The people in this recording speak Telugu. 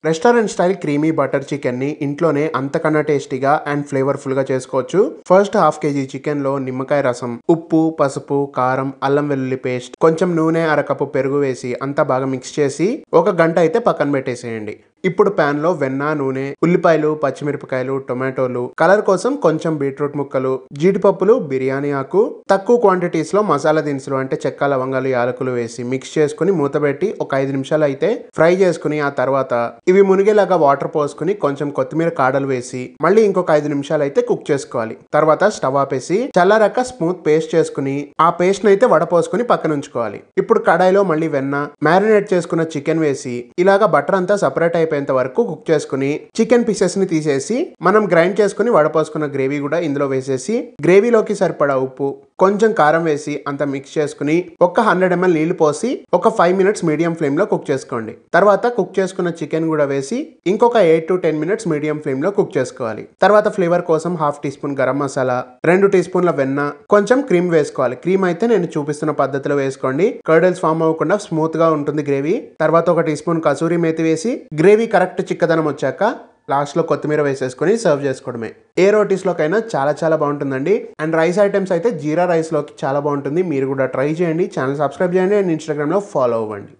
Restaurant style creamy butter chicken ని ఇంట్లోనే అంతకన్నా టేస్టీగా అండ్ ఫ్లేవర్ఫుల్ గా చేసుకోవచ్చు. ఫస్ట్ హాఫ్ కేజీ చికెన్ లో నిమ్మకాయ రసం, ఉప్పు, పసుపు, కారం, అల్లం వెల్లుల్లి పేస్ట్, కొంచెం నూనె, అరకప్పు పెరుగు వేసి అంతా బాగా మిక్స్ చేసి 1 గంట అయితే పక్కన పెట్టేసేయండి. ఇప్పుడు ప్యాన్ లో వెన్న, నూనె, ఉల్లిపాయలు, పచ్చిమిరపకాయలు, టొమాటోలు, కలర్ కోసం కొంచెం బీట్రూట్ ముక్కలు, జీడిపప్పులు, బిర్యానీ ఆకు, తక్కువ క్వాంటిటీస్ లో మసాలా దినుసులు అంటే చెక్క, లవంగాలు, యాలకులు వేసి మిక్స్ చేసుకుని మూతపెట్టి ఒక 5 నిమిషాలు అయితే ఫ్రై చేసుకుని ఆ తర్వాత ఇవి మునిగేలాగా వాటర్ పోసుకుని కొంచెం కొత్తిమీర కాడలు వేసి మళ్ళీ ఇంకొక 5 నిమిషాలు అయితే కుక్ చేసుకోవాలి. తర్వాత స్టవ్ ఆపేసి చల్లారాక స్మూత్ పేస్ట్ చేసుకుని ఆ పేస్ట్ అయితే వడపోసుకుని పక్కన ఉంచుకోవాలి. ఇప్పుడు కడాయిలో మళ్ళీ వెన్న, మ్యారినేట్ చేసుకున్న చికెన్ వేసి ఇలాగా బటర్ అంతా సపరేట్ అయిపోయేంత వరకు కుక్ చేసుకుని చికెన్ పీసెస్ ని తీసేసి మనం గ్రైండ్ చేసుకుని వడపోసుకున్న గ్రేవీ కూడా ఇందులో వేసేసి గ్రేవీలోకి సరిపడా ఉప్పు, కొంచెం కారం వేసి అంతా మిక్స్ చేసుకుని ఒక 100 ml నీళ్లు పోసి ఒక 5 మినిట్స్ మీడియం ఫ్లేమ్ లో కుక్ చేసుకోండి. తర్వాత కుక్ చేసుకున్న చికెన్ కూడా వేసి ఇంకొక 8 to 10 మినిట్స్ మీడియం ఫ్లేమ్ లో కుక్ చేసుకోవాలి. తర్వాత ఫ్లేవర్ కోసం 1/2 teaspoon garam masala, 2 tea స్పూన్ల వెన్న, కొంచెం క్రీమ్ వేసుకోవాలి. క్రీమ్ అయితే నేను చూపిస్తున్న పద్ధతిలో వేసుకోండి. కర్డల్స్ ఫామ్ అవ్వకుండా స్మూత్ గా ఉంటుంది గ్రేవీ. తర్వాత 1 టీ స్పూన్ కసూరి మేతి వేసి గ్రేవీ కరెక్ట్ చిక్కదనం వచ్చాక లాస్ట్ లో కొత్తిమీర వేసేసుకుని సర్వ్ చేసుకోవడమే. ఏ రోటీస్ లోకైనా చాలా బాగుంటుందండి. అండ్ రైస్ ఐటమ్స్ అయితే జీరా రైస్ లోకి చాలా బాగుంటుంది. మీరు కూడా ట్రై చేయండి. ఛానల్ సబ్స్క్రైబ్ చేయండి అండ్ ఇన్స్టాగ్రామ్ లో ఫాలో అవ్వండి.